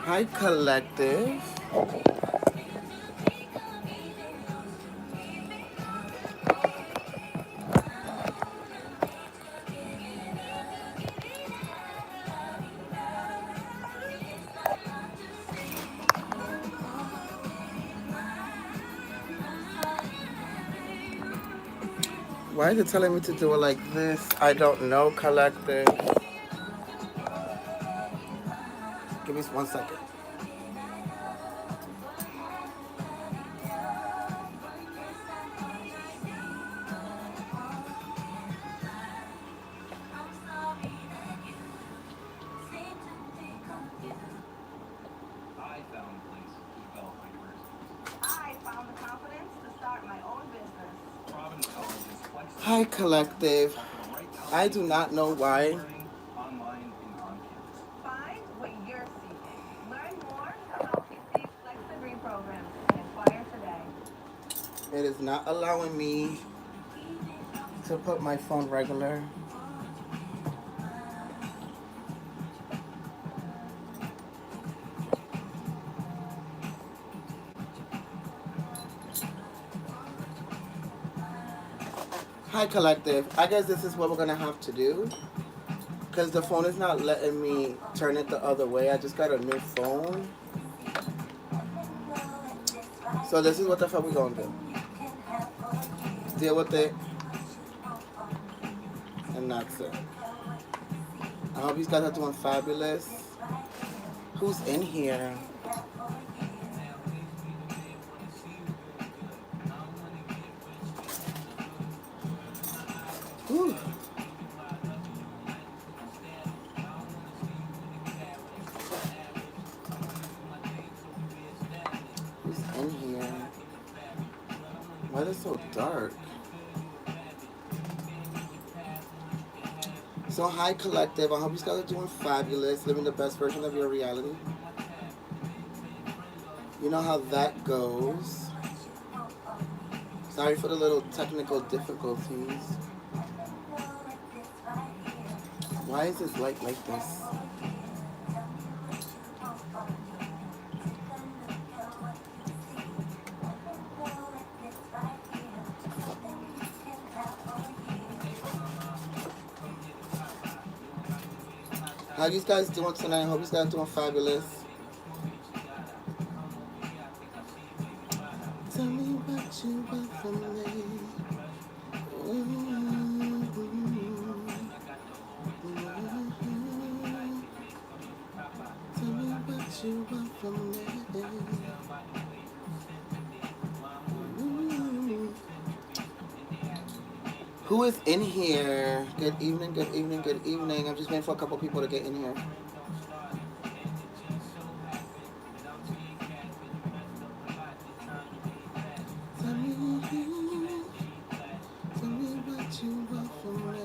Hi, collective. Why is it telling me to do it like this? I don't know, collective. Give me 1 second. Hi, collective. I do not know why. It is not allowing me to put my phone regular. Hi, collective. I guess this is what we're gonna have to do. Because the phone is not letting me turn it the other way. I just got a new phone. So this is what the fuck we gonna do. Deal with it. And that's it. I hope you guys are doing fabulous. Who's in here? Whew. Who's in here? Why is it so dark? So hi, collective. I hope you guys are doing fabulous, living the best version of your reality. You know how that goes. Sorry for the little technical difficulties. Why is this light like this? How you guys doing tonight? I hope you guys are doing fabulous. Tell me what you want from me. Tell me what you want from me. Who is in here? Good evening, good evening, good evening. I'm just waiting for a couple people to get in here. Tell me, tell me what you want from me.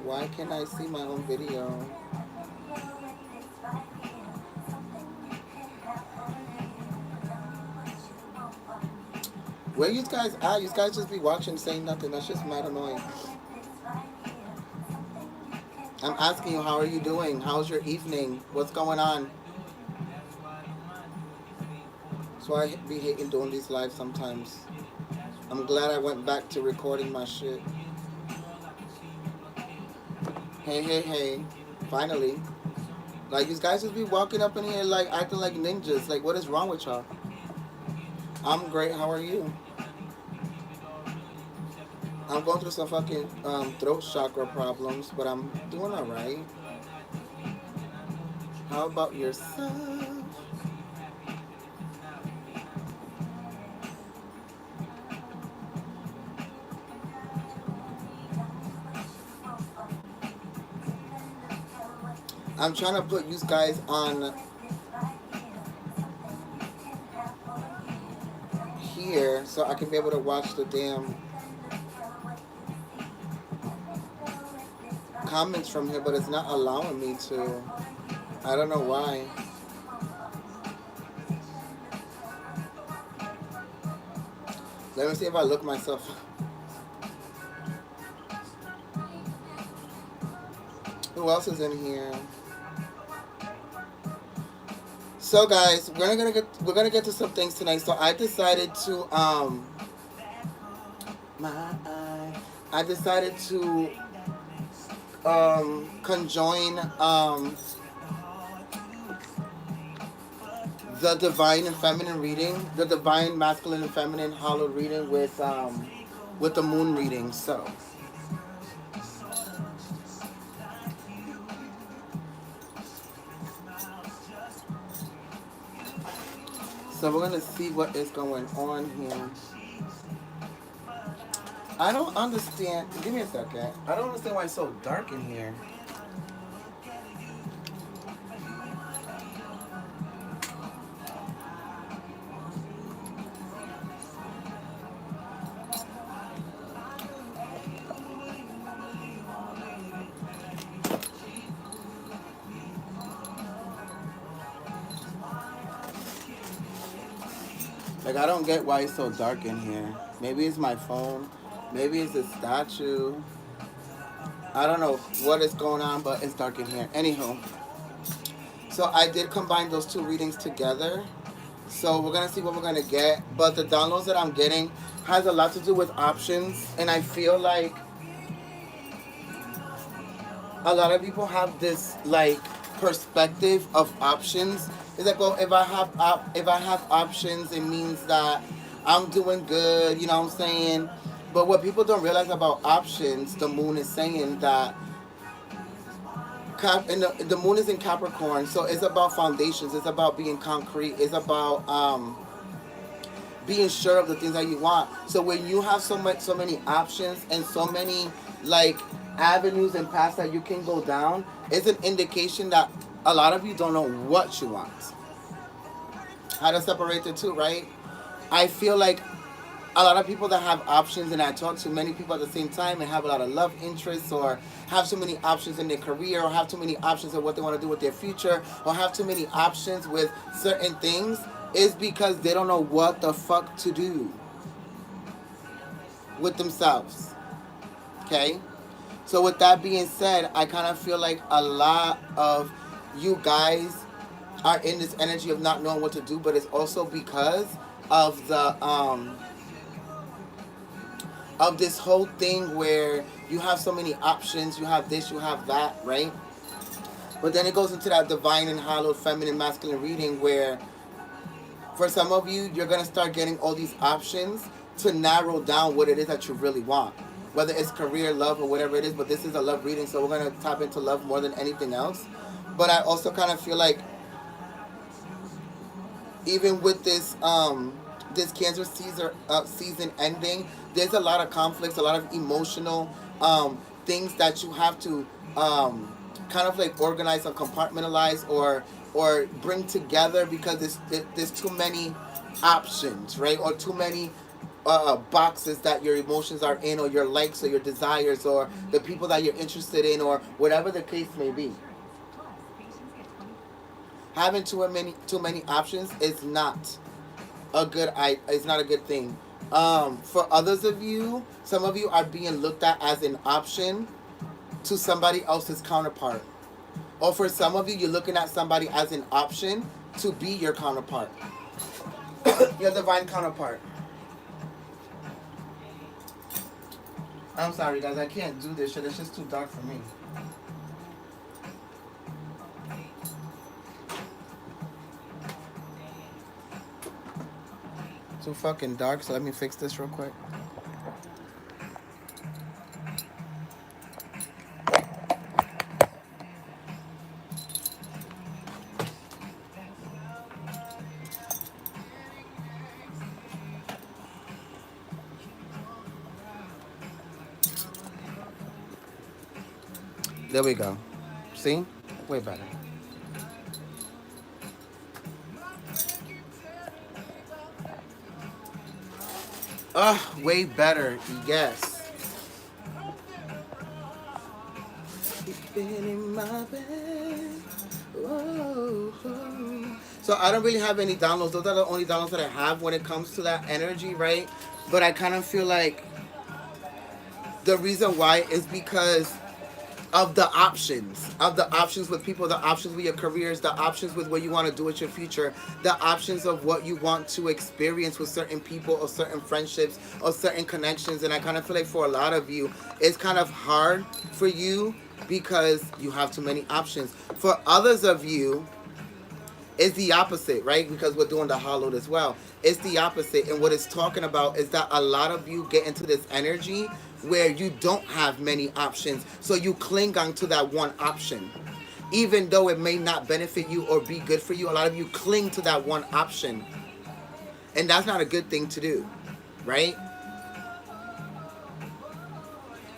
Why can't I see my own video? Where you guys at? You guys just be watching saying nothing. That's just mad annoying. I'm asking you, how are you doing? How's your evening? What's going on? So I be hating doing these lives sometimes. I'm glad I went back to recording my shit. Hey, hey, hey. Finally. Like, these guys just be walking up in here like acting like ninjas. Like, what is wrong with y'all? I'm great. How are you? I'm going through some fucking throat chakra problems, but I'm doing alright. How about yourself? I'm trying to put you guys on here so I can be able to watch the damn comments from here, but it's not allowing me to. I don't know why. Let me see if I look myself. who else is in here. So guys, we're gonna get to some things tonight. So I decided to my eye. I decided to conjoin the divine and feminine reading, the divine masculine and feminine hallowed reading with the moon reading. So we're gonna see what is going on here. I don't understand. Give me a second. I don't understand why it's so dark in here. Like, I don't get why it's so dark in here. Maybe it's my phone. Maybe it's a statue. I don't know what is going on, but it's dark in here. Anywho, so I did combine those two readings together. So we're going to see what we're going to get. But the downloads that I'm getting has a lot to do with options. And I feel like a lot of people have this, like, perspective of options. It's like, well, if I have options, it means that I'm doing good. You know what I'm saying? But what people don't realize about options, the moon is saying that and the moon is in Capricorn, so it's about foundations. It's about being concrete. It's about being sure of the things that you want. So when you have so many options and so many, like, avenues and paths that you can go down, it's an indication that a lot of you don't know what you want. How to separate the two, right? I feel like a lot of people that have options, and I talk to many people at the same time and have a lot of love interests, or have too many options in their career, or have too many options of what they want to do with their future, or have too many options with certain things, is because they don't know what the fuck to do with themselves. Okay? So with that being said, I kind of feel like a lot of you guys are in this energy of not knowing what to do, but it's also because of the of this whole thing where you have so many options, you have this, you have that, right? But then it goes into that divine and hallowed feminine masculine reading where for some of you, you're going to start getting all these options to narrow down what it is that you really want. Whether it's career, love, or whatever it is, but this is a love reading, so we're going to tap into love more than anything else. But I also kind of feel like even with this this Cancer season ending, there's a lot of conflicts, a lot of emotional things that you have to kind of like organize and compartmentalize or bring together because there's too many options, right? Or too many boxes that your emotions are in, or your likes or your desires or the people that you're interested in, or whatever the case may be. Having too many options is not a good thing. For others of you, some of you are being looked at as an option to somebody else's counterpart. Or for some of you, you're looking at somebody as an option to be your counterpart. Your divine counterpart. I'm sorry, guys. I can't do this shit. It's just too dark for me. Too fucking dark, so let me fix this real quick. There we go. See? Way better. Way better, yes. So I don't really have any downloads. Those are the only downloads that I have when it comes to that energy, right? But I kind of feel like the reason why is because of the options with people, the options with your careers, the options with what you want to do with your future, the options of what you want to experience with certain people or certain friendships or certain connections. And I kind of feel like for a lot of you, it's kind of hard for you because you have too many options. For others of you, it's the opposite, right? Because we're doing the hollowed as well. It's the opposite. And what it's talking about is that a lot of you get into this energy where you don't have many options. So you cling on to that one option. Even though it may not benefit you or be good for you, a lot of you cling to that one option. And that's not a good thing to do, right?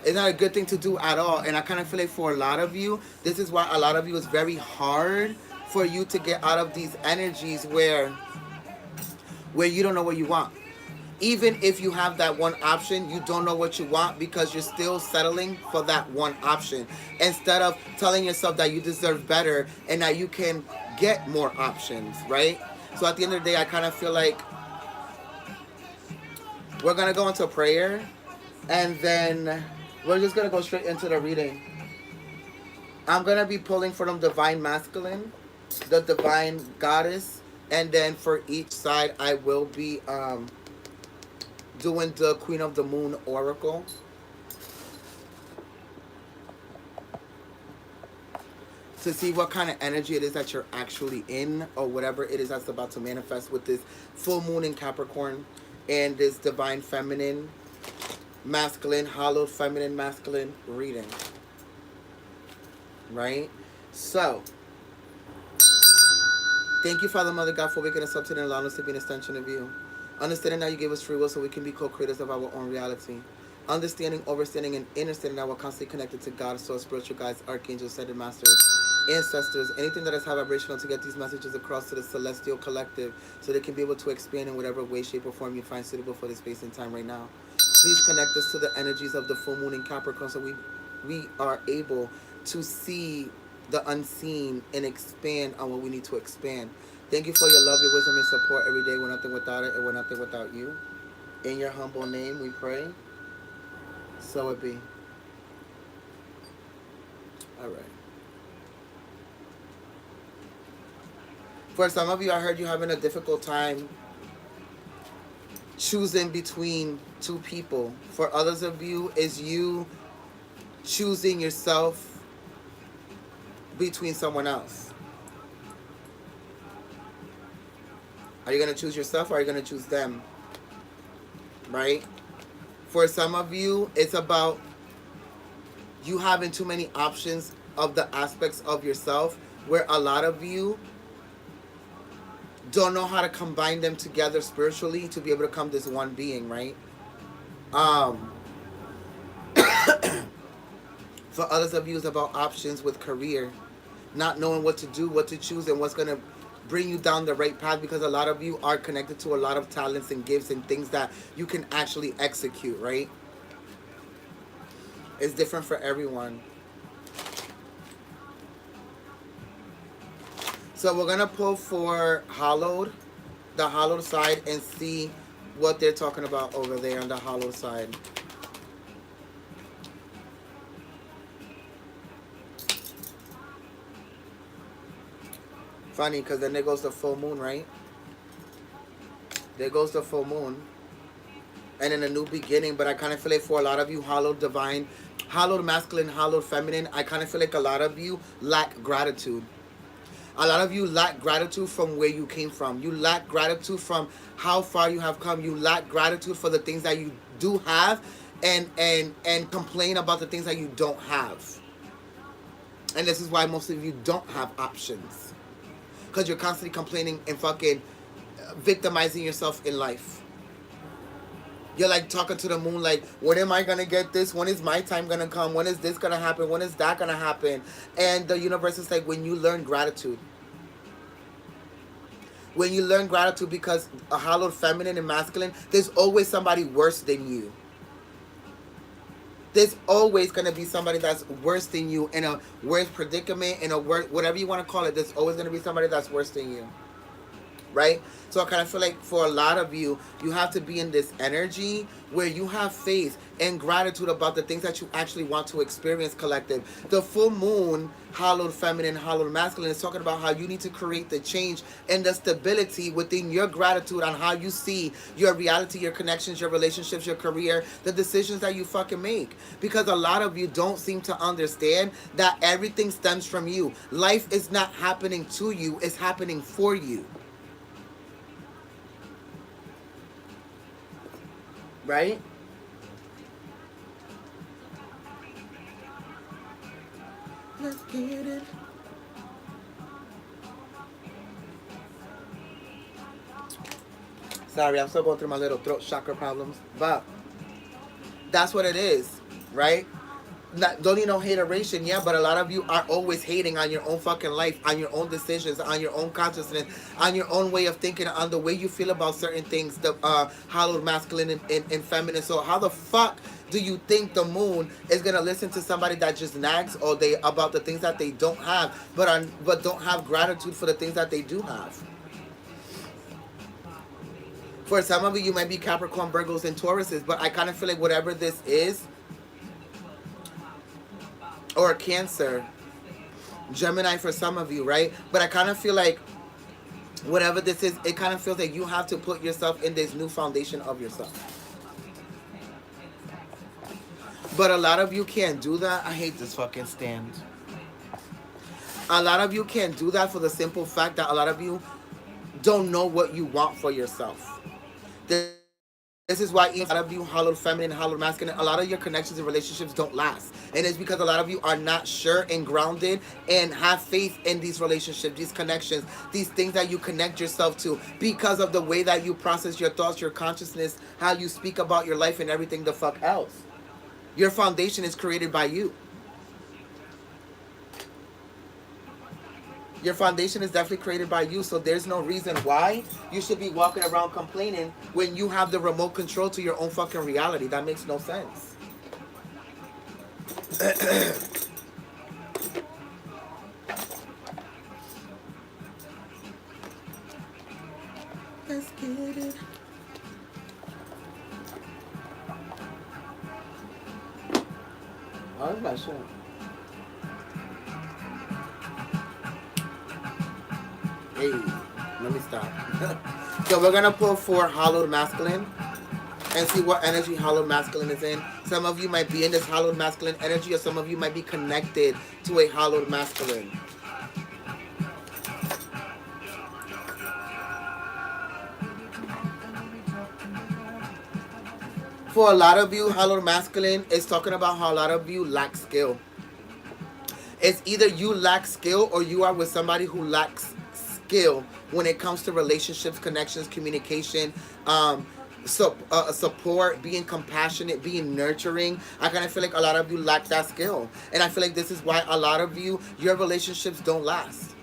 It's not a good thing to do at all. And I kind of feel like for a lot of you, this is why a lot of you, it's very hard for you to get out of these energies where you don't know what you want. Even if you have that one option, you don't know what you want because you're still settling for that one option. Instead of telling yourself that you deserve better and that you can get more options, right? So at the end of the day, I kind of feel like we're going to go into prayer and then we're just going to go straight into the reading. I'm going to be pulling from Divine Masculine, the Divine Goddess, and then for each side I will be doing the Queen of the Moon Oracle. To see what kind of energy it is that you're actually in or whatever it is that's about to manifest with this full moon in Capricorn and this Divine Feminine Masculine, Hallowed Feminine Masculine reading. Right? So, thank you, Father, Mother, God, for waking us up today and allowing us to be an extension of you. Understanding that you gave us free will so we can be co-creators of our own reality. Understanding, overstanding, and understanding that we're constantly connected to God, source, spiritual guides, archangels, ascended masters, ancestors, anything that is high vibrational to get these messages across to the celestial collective so they can be able to expand in whatever way, shape, or form you find suitable for this space and time right now. Please connect us to the energies of the full moon in Capricorn so we are able to see the unseen and expand on what we need to expand. Thank you for your love, your wisdom, and support every day. We're nothing without it, and we're nothing without you. In your humble name, we pray. So it be. All right. For some of you, I heard you having a difficult time choosing between two people. For others of you, is you choosing yourself between someone else. Are you going to choose yourself or are you going to choose them? Right? For some of you, it's about you having too many options of the aspects of yourself where a lot of you don't know how to combine them together spiritually to be able to come this one being, right? For others of you, it's about options with career, not knowing what to do, what to choose, and what's going to bring you down the right path, because a lot of you are connected to a lot of talents and gifts and things that you can actually execute, right? It's different for everyone. So we're going to pull for Hallowed, the Hallowed side, and see what they're talking about over there on the Hallowed side. Funny, because then there goes the full moon, right? There goes the full moon. And in a new beginning, but I kind of feel like for a lot of you, Hallowed Divine, Hallowed Masculine, Hallowed Feminine, I kind of feel like a lot of you lack gratitude. A lot of you lack gratitude from where you came from. You lack gratitude from how far you have come. You lack gratitude for the things that you do have and complain about the things that you don't have. And this is why most of you don't have options. Because you're constantly complaining and fucking victimizing yourself in life. You're like talking to the moon like, when am I going to get this? When is my time going to come? When is this going to happen? When is that going to happen? And the universe is like, when you learn gratitude. When you learn gratitude, because a Hallowed Feminine and Masculine, there's always somebody worse than you. There's always going to be somebody that's worse than you in a worse predicament, in a worse, whatever you want to call it. There's always going to be somebody that's worse than you. right? So I kind of feel like for a lot of you, you have to be in this energy where you have faith and gratitude about the things that you actually want to experience, collective. The full moon, hallowed feminine, hallowed masculine, is talking about how you need to create the change and the stability within your gratitude on how you see your reality, your connections, your relationships, your career, the decisions that you fucking make. Because a lot of you don't seem to understand that everything stems from you. Life is not happening to you, it's happening for you. Right? Let's get it. Sorry, I'm still going through my little throat chakra problems. But that's what it is, right? Not, don't need no hateration, yeah, but a lot of you are always hating on your own fucking life, on your own decisions, on your own consciousness, on your own way of thinking, on the way you feel about certain things, the hallowed masculine and feminine. So how the fuck do you think the moon is gonna listen to somebody that just nags all day about the things that they don't have, but don't have gratitude for the things that they do have? For some of you, you might be Capricorn, Virgos, and Tauruses, but I kind of feel like whatever this is, or Cancer, Gemini for some of you, right? But I kind of feel like whatever this is, it kind of feels like you have to put yourself in this new foundation of yourself. But a lot of you can't do that. I hate this fucking stand. A lot of you can't do that for the simple fact that a lot of you don't know what you want for yourself. This is why a lot of you, hallowed feminine, hallowed masculine, a lot of your connections and relationships don't last. And it's because a lot of you are not sure and grounded and have faith in these relationships, these connections, these things that you connect yourself to because of the way that you process your thoughts, your consciousness, how you speak about your life and everything the fuck else. Your foundation is created by you. Your foundation is definitely created by you, so there's no reason why you should be walking around complaining when you have the remote control to your own fucking reality. That makes no sense. Let's get it. Oh, that's my shit. Hey, let me stop. So we're gonna pull for hallowed masculine and see what energy hallowed masculine is in. Some of you might be in this hallowed masculine energy, or some of you might be connected to a hallowed masculine. For a lot of you, hallowed masculine is talking about how a lot of you lack skill. It's either you lack skill or you are with somebody who lacks skill when it comes to relationships, connections, communication, support, being compassionate, being nurturing. I kind of feel like a lot of you lack that skill. And I feel like this is why a lot of you, your relationships don't last.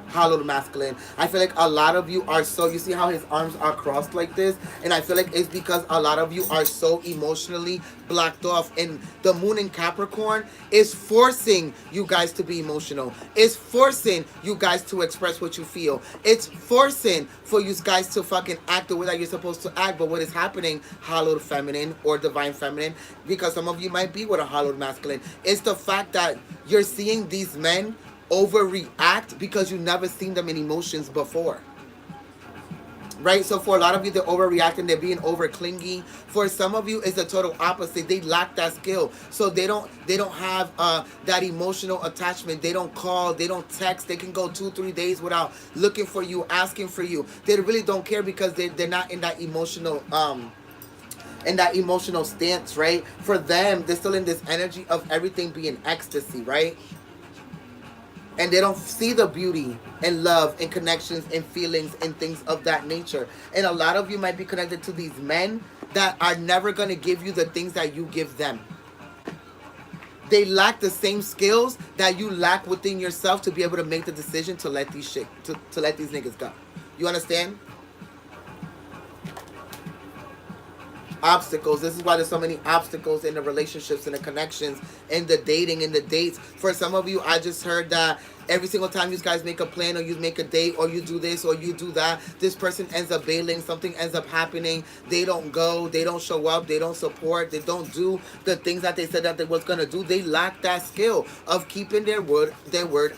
Hallowed masculine. I feel like a lot of you are so, you see how his arms are crossed like this, and I feel like it's because a lot of you are so emotionally blocked off, and the moon in Capricorn is forcing you guys to be emotional. It's forcing you guys to express what you feel. It's forcing for you guys to fucking act the way that you're supposed to act. But what is happening, hallowed feminine or divine feminine, because some of you might be with a hallowed masculine, it's the fact that you're seeing these men overreact because you've never seen them in emotions before, right? So for a lot of you, they're overreacting, they're being over clingy. For some of you, it's the total opposite. They lack that skill, so they don't have that emotional attachment. They don't call, they don't text. They can go 2-3 days without looking for you, asking for you. They really don't care because they're not in that emotional stance, right? For them, they're still in this energy of everything being ecstasy, right? And they don't see the beauty and love and connections and feelings and things of that nature. And a lot of you might be connected to these men that are never going to give you the things that you give them. They lack the same skills that you lack within yourself to be able to make the decision to let these to let these niggas go. You understand? Obstacles. This is why there's so many obstacles in the relationships and the connections and the dating and the dates. For some of you, I just heard that Every single time you guys make a plan or you make a date or you do this or you do that, this person ends up bailing, something ends up happening, they don't go, they don't show up, they don't support, they don't do the things that they said that they was gonna do. They lack that skill of keeping their word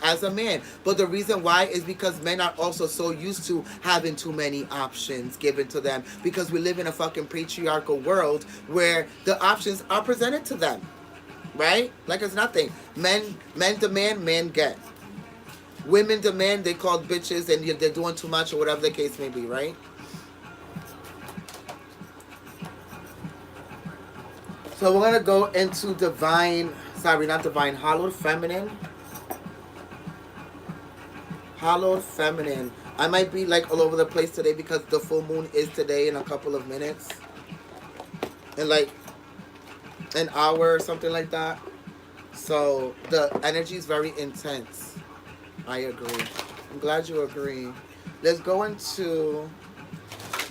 as a man. But the reason why is because men are also so used to having too many options given to them, because we live in a fucking patriarchal world where the options are presented to them, right? Like it's nothing. Men demand, men get. Women demand, they called bitches and they're doing too much or whatever the case may be, right? So we're gonna go into divine, sorry, not divine, hallowed feminine. Hallowed feminine. I might be like all over the place today because the full moon is today in a couple of minutes. In like an hour or something like that. So the energy is very intense. I agree. I'm glad you agree. Let's go into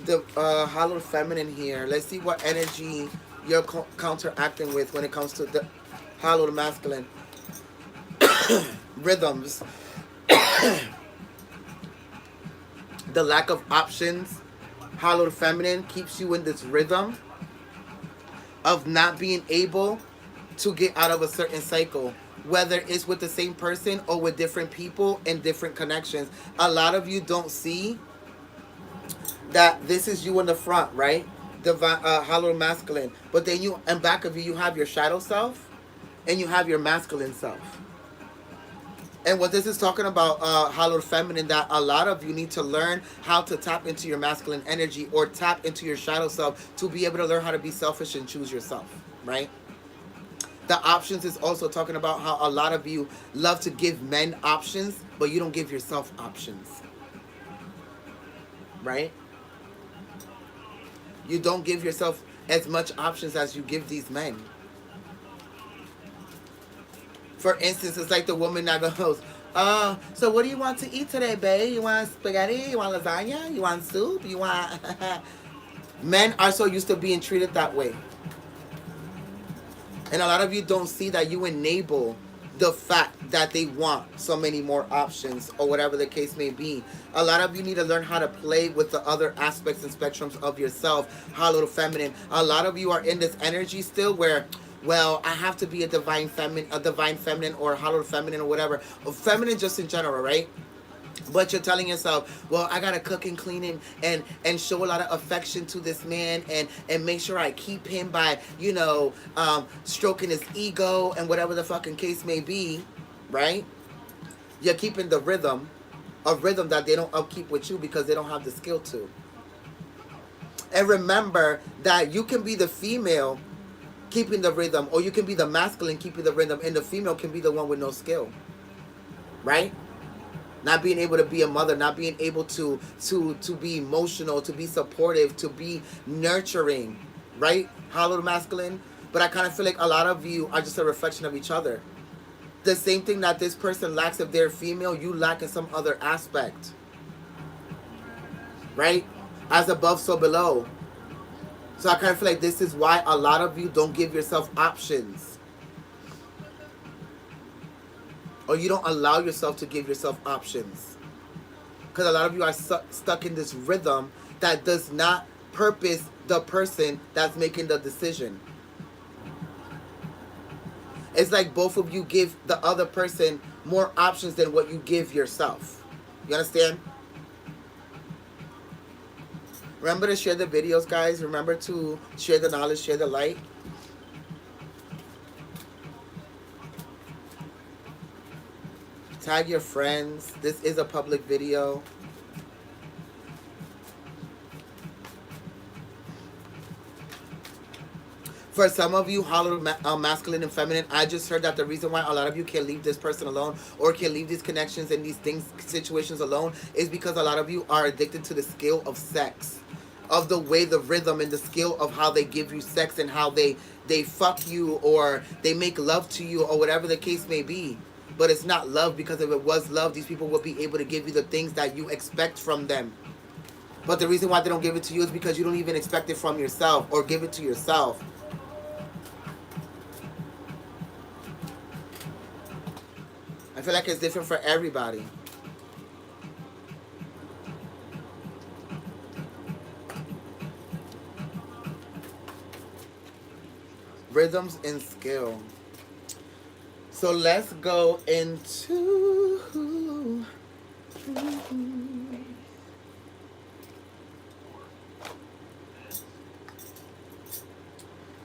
the hallowed feminine here. Let's see what energy you're counteracting with when it comes to the hallowed masculine. Rhythms. The lack of options. Hallowed feminine keeps you in this rhythm of not being able to get out of a certain cycle, whether it's with the same person or with different people and different connections. A lot of you don't see that this is you in the front, right? The hallowed masculine. But then you, in back of you, you have your shadow self and you have your masculine self. And what this is talking about, hallowed feminine, that a lot of you need to learn how to tap into your masculine energy or tap into your shadow self to be able to learn how to be selfish and choose yourself, right? The options is also talking about how a lot of you love to give men options, but you don't give yourself options, right? You don't give yourself as much options as you give these men. For instance, it's like the woman that goes, so what do you want to eat today, babe? You want spaghetti? You want lasagna? You want soup? You want... Men are so used to being treated that way. And a lot of you don't see that you enable the fact that they want so many more options or whatever the case may be. A lot of you need to learn how to play with the other aspects and spectrums of yourself, hallowed feminine. A lot of you are in this energy still where, well, I have to be a divine feminine or hallowed feminine or whatever. Or feminine just in general, right? But you're telling yourself, well, I gotta cook and clean and show a lot of affection to this man and make sure I keep him by, stroking his ego and whatever the fucking case may be, right? You're keeping the rhythm, a rhythm that they don't upkeep with you because they don't have the skill to. And remember that you can be the female keeping the rhythm, or you can be the masculine keeping the rhythm, and the female can be the one with no skill, right? Not being able to be a mother, not being able to be emotional, to be supportive, to be nurturing, right? Hallowed masculine. But I kind of feel like a lot of you are just a reflection of each other. The same thing that this person lacks if they're female, you lack in some other aspect, right? As above, so below. So I kind of feel like this is why a lot of you don't give yourself options. Or you don't allow yourself to give yourself options. Because a lot of you are stuck in this rhythm that does not purpose the person that's making the decision. It's like both of you give the other person more options than what you give yourself. You understand? Remember to share the videos, guys. Remember to share the knowledge, share the light. Tag your friends. This is a public video. For some of you, hallowed masculine and feminine, I just heard that the reason why a lot of you can't leave this person alone or can't leave these connections and these things, situations alone, is because a lot of you are addicted to the skill of sex. Of the way, the rhythm and the skill of how they give you sex and how they fuck you or they make love to you or whatever the case may be. But it's not love, because if it was love, these people would be able to give you the things that you expect from them. But the reason why they don't give it to you is because you don't even expect it from yourself or give it to yourself. I feel like it's different for everybody. Rhythms and skill. So let's go into...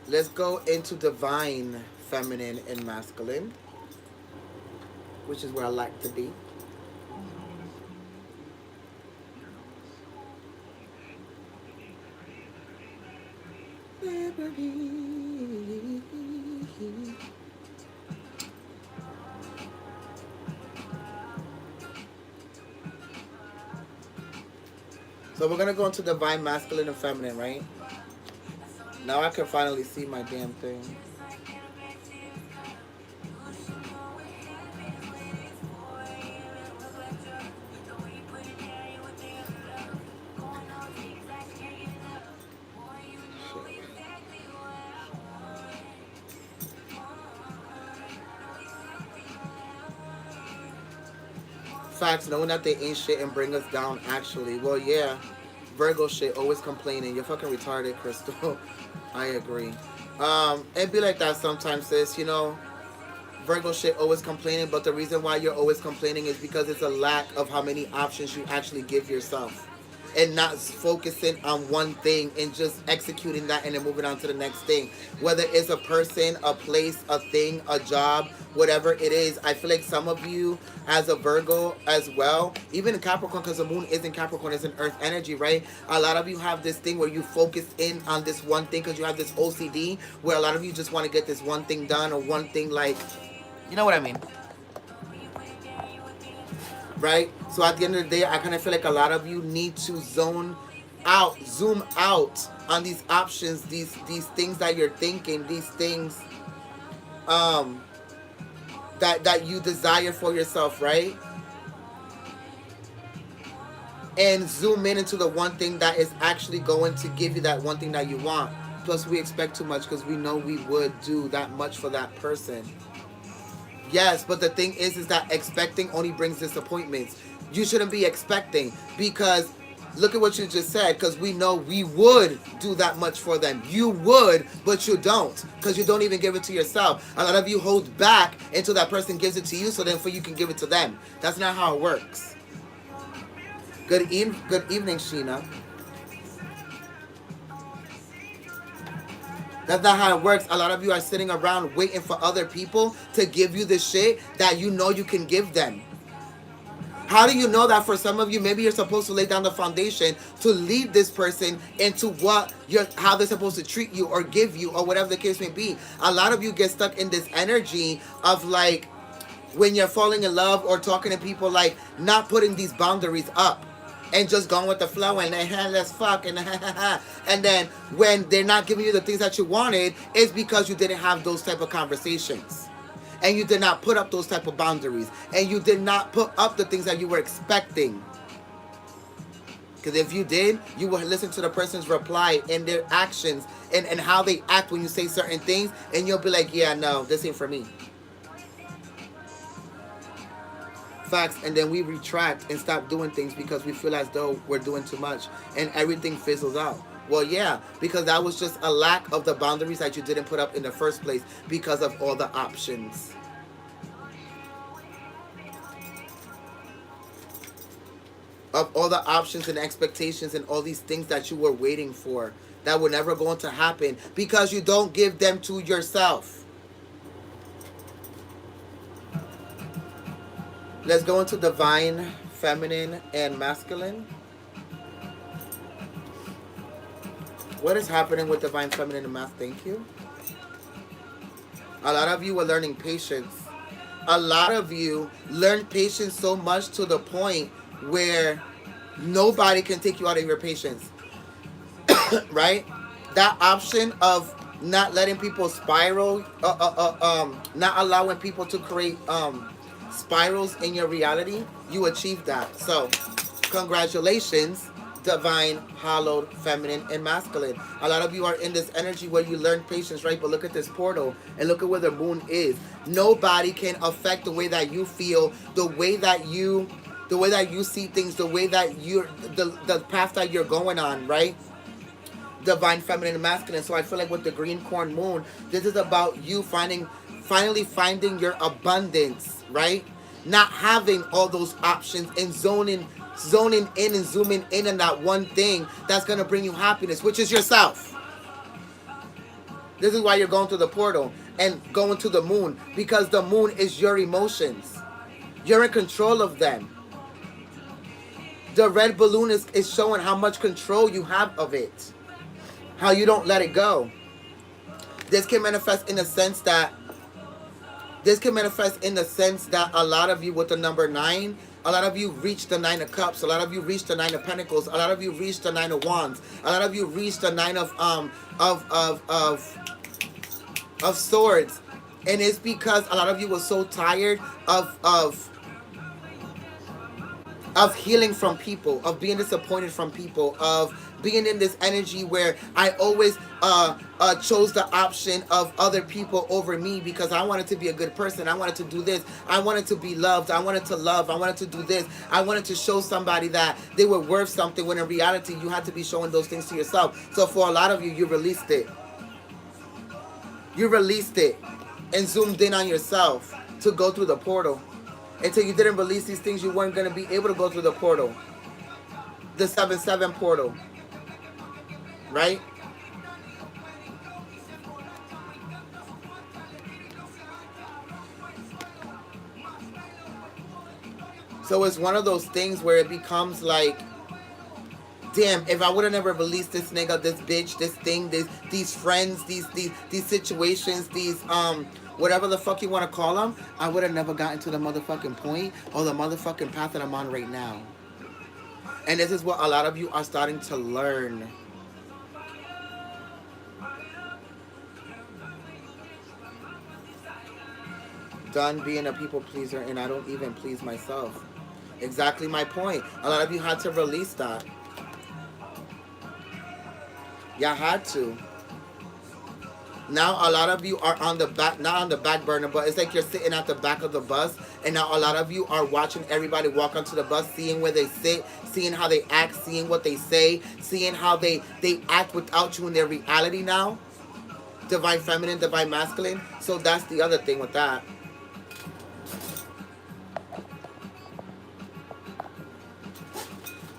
Let's go into divine feminine and masculine, which is where I like to be. So we're gonna go into divine masculine and feminine, right? Now I can finally see my damn thing. Facts, knowing that they ain't shit and bring us down actually. Well, yeah. Virgo shit, always complaining. You're fucking retarded, Crystal. I agree. It be like that sometimes, sis. You know, Virgo shit, always complaining. But the reason why you're always complaining is because it's a lack of how many options you actually give yourself. And not focusing on one thing and just executing that and then moving on to the next thing. Whether it's a person, a place, a thing, a job, whatever it is. I feel like some of you as a Virgo as well, even in Capricorn, because the moon is in Capricorn, it's an earth energy, right? A lot of you have this thing where you focus in on this one thing because you have this OCD where a lot of you just want to get this one thing done or one thing, like, you know what I mean? Right? So at the end of the day, I kind of feel like a lot of you need to zoom out on these options, these things that you're thinking, these things that you desire for yourself, right? And zoom in into the one thing that is actually going to give you that one thing that you want. Plus, we expect too much because we know we would do that much for that person. Yes, but the thing is that expecting only brings disappointments. You shouldn't be expecting because look at what you just said, because we know we would do that much for them. You would, but you don't because you don't even give it to yourself. A lot of you hold back until that person gives it to you so then for you can give it to them. That's not how it works. Good evening, Sheena. That's not how it works. A lot of you are sitting around waiting for other people to give you the shit that you know you can give them. How do you know that for some of you, maybe you're supposed to lay down the foundation to lead this person into how they're supposed to treat you or give you or whatever the case may be. A lot of you get stuck in this energy of like when you're falling in love or talking to people, like not putting these boundaries up. And just going with the flow and then let's fuck and and then when they're not giving you the things that you wanted, it's because you didn't have those type of conversations. And you did not put up those type of boundaries. And you did not put up the things that you were expecting. Because if you did, you would listen to the person's reply and their actions and how they act when you say certain things. And you'll be like, yeah, no, this ain't for me. Facts. And then we retract and stop doing things because we feel as though we're doing too much and everything fizzles out. Well, yeah, because that was just a lack of the boundaries that you didn't put up in the first place because of all the options. Of all the options and expectations and all these things that you were waiting for that were never going to happen because you don't give them to yourself. Let's go into divine, feminine, and masculine. What is happening with divine, feminine, and masculine? Thank you. A lot of you are learning patience. A lot of you learn patience so much to the point where nobody can take you out of your patience. Right? That option of not letting people spiral, not allowing people to create spirals in your reality, you achieved that. So, congratulations. divine, hallowed, feminine, and masculine. A lot of you are in this energy where you learn patience, right? But look at this portal and look at where the moon is. Nobody can affect the way that you feel, the way that you see things, the way that the path that you're going on, right? Divine, feminine, and masculine. So I feel like with the green corn moon, this is about you finally finding your abundance, right? Not having all those options and zoning in and zooming in on that one thing that's gonna bring you happiness, which is yourself. This is why you're going through the portal and going to the moon, because the moon is your emotions. You're in control of them. The red balloon is showing how much control you have of it, how you don't let it go. This can manifest in the sense that a lot of you with the number 9, a lot of you reach the 9 of cups, a lot of you reach the 9 of pentacles, a lot of you reach the 9 of wands, a lot of you reach the 9 of swords. And it's because a lot of you were so tired of healing from people, of being disappointed from people, of being in this energy where I always chose the option of other people over me because I wanted to be a good person. I wanted to do this. I wanted to be loved. I wanted to love. I wanted to do this. I wanted to show somebody that they were worth something, when in reality you had to be showing those things to yourself. So for a lot of you, you released it. You released it and zoomed in on yourself to go through the portal. Until you didn't release these things, you weren't going to be able to go through the portal. The 7-7 portal. Right? So it's one of those things where it becomes like, damn, if I would have never released this nigga, this bitch, this thing, these friends, these situations, these whatever the fuck you want to call them, I would have never gotten to the motherfucking point or the motherfucking path that I'm on right now. And this is what a lot of you are starting to learn. Done being a people pleaser, and I don't even please myself. Exactly my point. A lot of you had to release that. Y'all had to. Now a lot of you are on the back, not on the back burner, but it's like you're sitting at the back of the bus, and now a lot of you are watching everybody walk onto the bus, seeing where they sit, seeing how they act, seeing what they say, seeing how they act without you in their reality now. Divine feminine, divine masculine. So that's the other thing with that.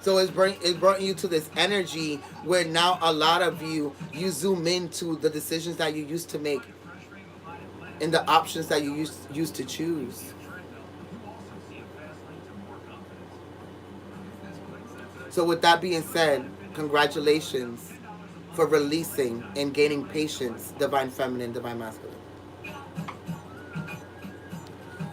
So it's brought you to this energy where now a lot of you zoom into the decisions that you used to make and the options that you used to choose. So with that being said, congratulations for releasing and gaining patience, divine feminine, divine masculine.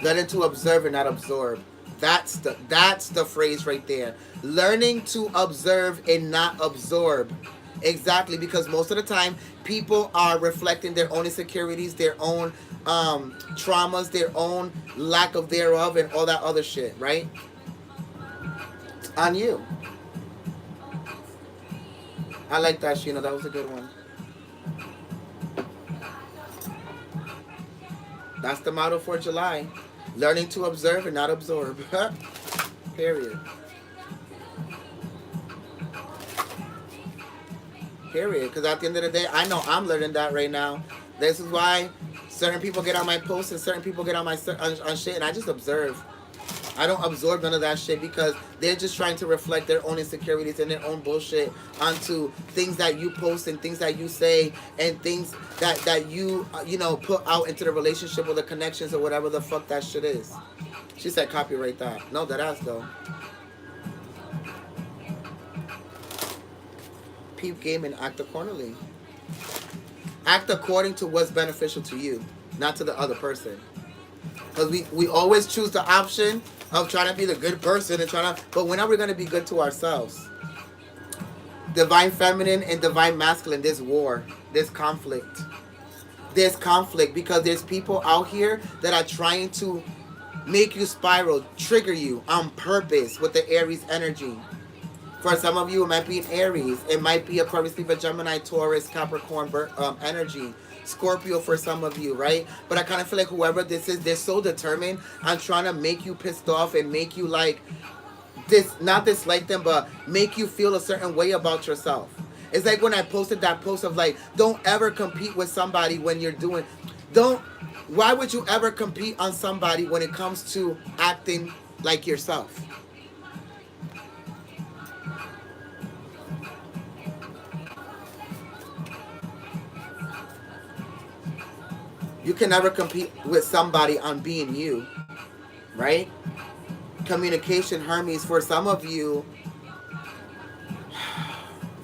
Learning to observe and not absorb. That's the phrase right there. Learning to observe and not absorb. Exactly, because most of the time people are reflecting their own insecurities, their own traumas, their own lack of thereof, and all that other shit, right? On you. I like that, Sheena. That was a good one. That's the motto for July. Learning to observe and not absorb. Period. Period. Because at the end of the day, I know I'm learning that right now. This is why certain people get on my posts and certain people get on my on shit, and I just observe. I don't absorb none of that shit because they're just trying to reflect their own insecurities and their own bullshit onto things that you post and things that you say and things that you put out into the relationship or the connections or whatever the fuck that shit is. She said copyright that. No, that ass though. Peep game and act accordingly. Act according to what's beneficial to you, not to the other person. Because we always choose the option of trying to be the good person and but when are we going to be good to ourselves? Divine feminine and divine masculine, there's war, there's conflict. There's conflict because there's people out here that are trying to make you spiral, trigger you on purpose with the Aries energy. For some of you, it might be an Aries. It might be Aquarius, Libra, Gemini, Taurus, Capricorn, energy. Scorpio for some of you, right? But I kind of feel like whoever this is, they're so determined on trying to make you pissed off and make you like this, not dislike them, but make you feel a certain way about yourself. It's like when I posted that post of like, don't ever compete with somebody when you're doing, don't, why would you ever compete on somebody when it comes to acting like yourself? You can never compete with somebody on being you, right? Communication, Hermes, for some of you,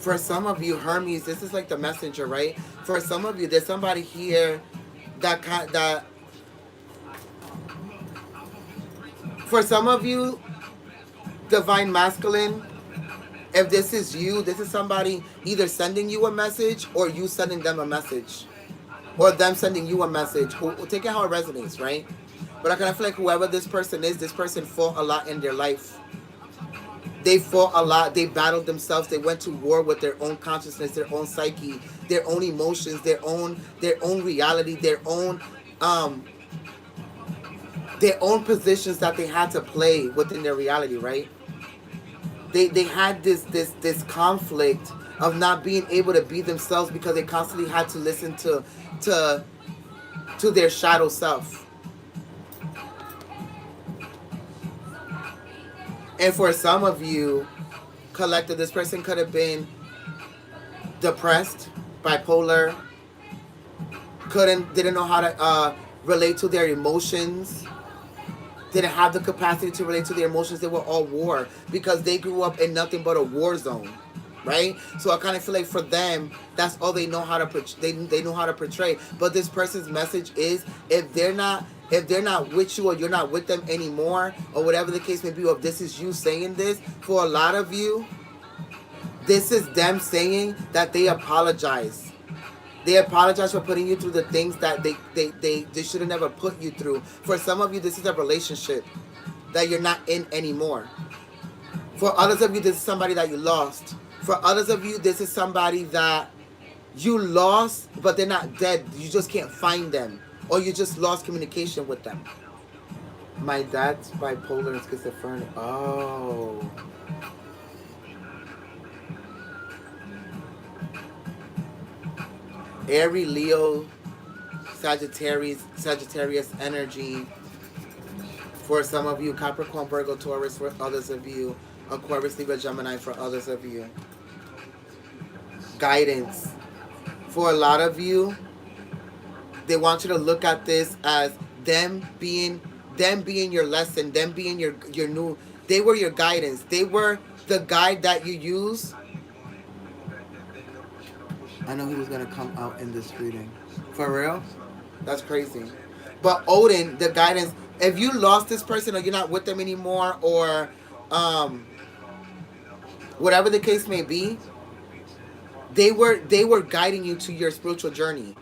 Hermes, this is like the messenger, right? For some of you, there's somebody here that for some of you, divine masculine, if this is you, this is somebody either sending you a message or you sending them a message. Or them sending you a message. Take it how it resonates, right? But I kind of feel like whoever this person is, this person fought a lot in their life. They fought a lot. They battled themselves. They went to war with their own consciousness, their own psyche, their own emotions, their own reality, um their own positions that they had to play within their reality, right? They had this conflict of not being able to be themselves because they constantly had to listen to their shadow self. And for some of you, collective, this person could have been depressed, bipolar, didn't know how to relate to their emotions, didn't have the capacity to relate to their emotions. They were all war because they grew up in nothing but a war zone, right? So I kind of feel like for them, that's all they know how to they know how to portray. But this person's message is, if they're not with you or you're not with them anymore, or whatever the case may be, or if this is you saying this, for a lot of you, this is them saying that they apologize. They apologize for putting you through the things that they should have never put you through. For some of you, this is a relationship that you're not in anymore. For others of you, this is somebody that you lost. For others of you, this is somebody that you lost, but they're not dead. You just can't find them. Or you just lost communication with them. My dad's bipolar and schizophrenic. Oh. Aries, Leo, Sagittarius energy. For some of you, Capricorn, Virgo, Taurus. For others of you, Aquarius, Libra, Gemini. For others of you, guidance. For a lot of you, they want you to look at this as them being your lesson, them being your new. They were your guidance. They were the guide that you use. I know he was gonna come out in this reading. For real? That's crazy. But Odin, the guidance, if you lost this person or you're not with them anymore, or whatever the case may be, they were guiding you to your spiritual journey.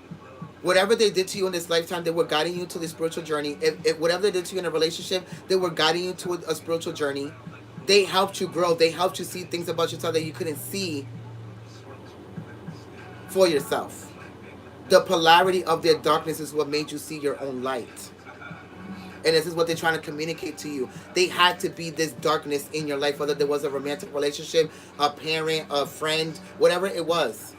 Whatever they did to you in this lifetime, they were guiding you to the spiritual journey. If whatever they did to you in a relationship, they were guiding you to a spiritual journey. They helped you grow. They helped you see things about yourself that you couldn't see for yourself. The polarity of their darkness is what made you see your own light. And this is what they're trying to communicate to you. They had to be this darkness in your life, whether there was a romantic relationship, a parent, a friend, whatever it was.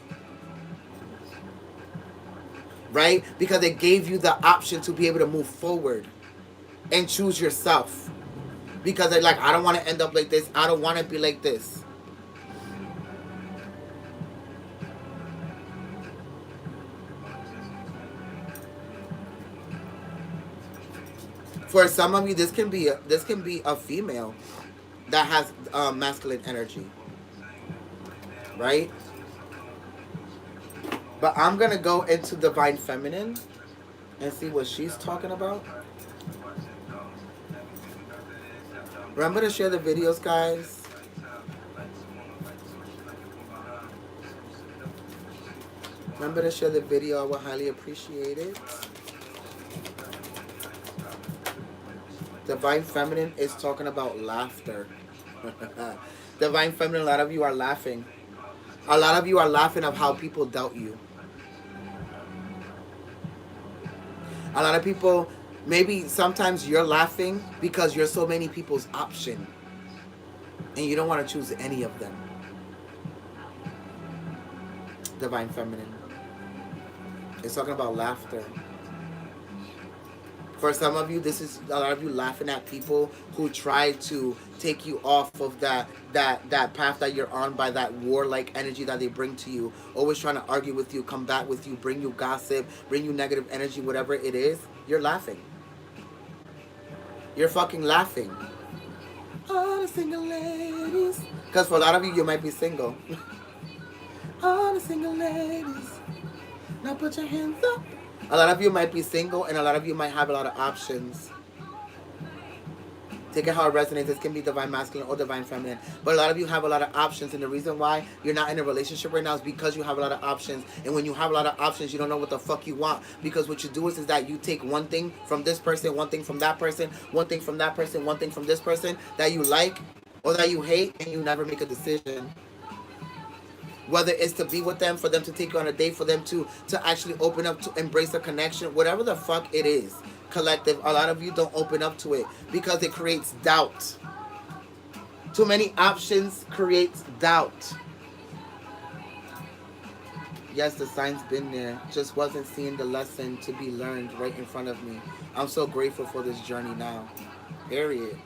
Right? Because it gave you the option to be able to move forward and choose yourself. Because they're like, I don't want to end up like this. I don't want to be like this. For some of you, this can be a female that has masculine energy, right? But I'm gonna go into divine feminine and see what she's talking about. Remember to share the videos, guys. Remember to share the video. I would highly appreciate it. Divine Feminine is talking about laughter. Divine Feminine, a lot of you are laughing. A lot of you are laughing of how people doubt you. A lot of people, maybe sometimes you're laughing because you're so many people's option and you don't want to choose any of them. Divine Feminine. It's talking about laughter. For some of you, this is a lot of you laughing at people who try to take you off of that path that you're on by that warlike energy that they bring to you. Always trying to argue with you, combat with you, bring you gossip, bring you negative energy, whatever it is. You're laughing. You're fucking laughing. All the single ladies. Because for a lot of you, you might be single. All the single ladies. Now put your hands up. A lot of you might be single and a lot of you might have a lot of options. Take it how it resonates. This can be divine masculine or divine feminine. But a lot of you have a lot of options. And the reason why you're not in a relationship right now is because you have a lot of options. And when you have a lot of options, you don't know what the fuck you want. Because what you do is that you take one thing from this person, one thing from that person, one thing from that person, one thing from this person that you like or that you hate, and you never make a decision. Whether it's to be with them, for them to take you on a date, for them to actually open up, to embrace a connection, whatever the fuck it is, collective, a lot of you don't open up to it because it creates doubt. Too many options creates doubt. Yes, the sign's been there. Just wasn't seeing the lesson to be learned right in front of me. I'm so grateful for this journey now. Period.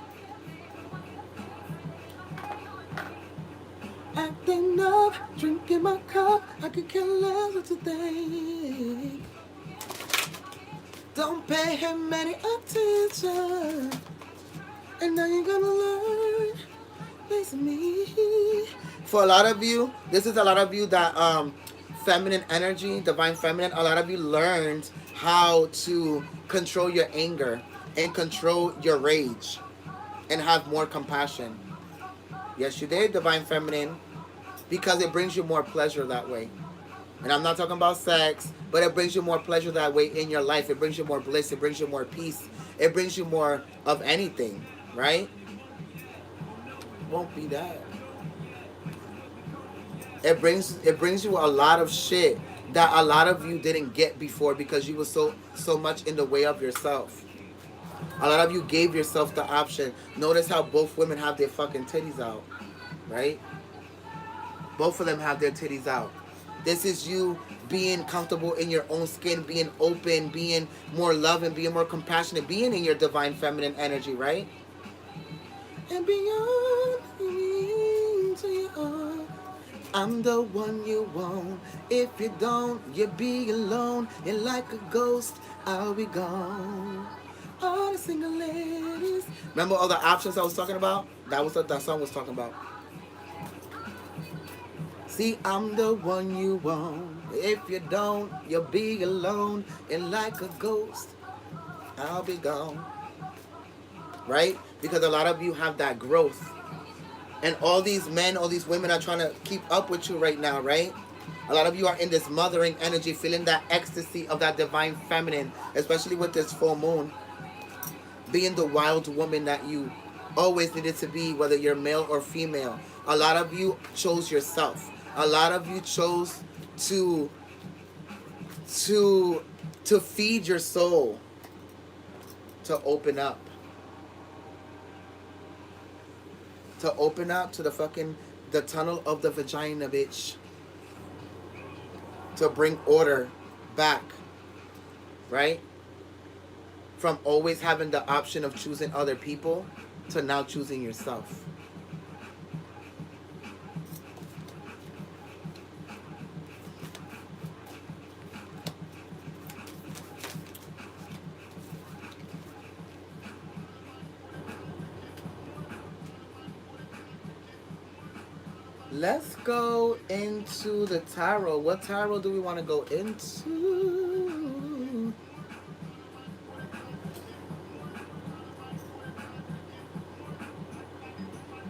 Acting up, drinking my cup, I could care less what you think. Don't pay him any attention, and now you're gonna learn. Listen me. For a lot of you, this is a lot of you that feminine energy, divine feminine. A lot of you learned how to control your anger and control your rage, and have more compassion. Yes, you did, divine feminine. Because it brings you more pleasure that way. And I'm not talking about sex, but it brings you more pleasure that way in your life. It brings you more bliss. It brings you more peace. It brings you more of anything, right? Won't be that. It brings you a lot of shit that a lot of you didn't get before because you were so much in the way of yourself. A lot of you gave yourself the option. Notice how both women have their fucking titties out, right? Both of them have their titties out. This is you being comfortable in your own skin, being open, being more loving, being more compassionate, being in your divine feminine energy, right? And beyond to your own. I'm the one you want. If you don't, you'll be alone. And like a ghost, I'll be gone. All the single ladies. Remember all the options I was talking about? That was what that song was talking about. See, I'm the one you want. If you don't, you'll be alone. And like a ghost, I'll be gone. Right? Because a lot of you have that growth. And all these men, all these women are trying to keep up with you right now, right? A lot of you are in this mothering energy, feeling that ecstasy of that divine feminine, especially with this full moon. Being the wild woman that you always needed to be, whether you're male or female. A lot of you chose yourself. A lot of you chose to feed your soul, to open up. To open up to the tunnel of the vagina, bitch. To bring order back, right? From always having the option of choosing other people to now choosing yourself. Let's go into the tarot. What tarot do we want to go into?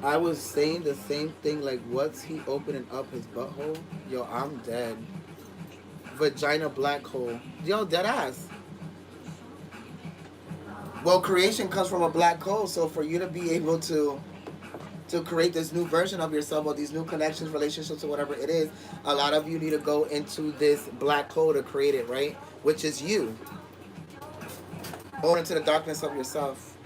I was saying the same thing, like, what's he opening up his butthole? Yo, I'm dead. Vagina black hole. Yo, dead ass. Well, creation comes from a black hole, so for you to be able to to create this new version of yourself or these new connections, relationships, or whatever it is, a lot of you need to go into this black hole to create it, right? Which is you. Going into the darkness of yourself.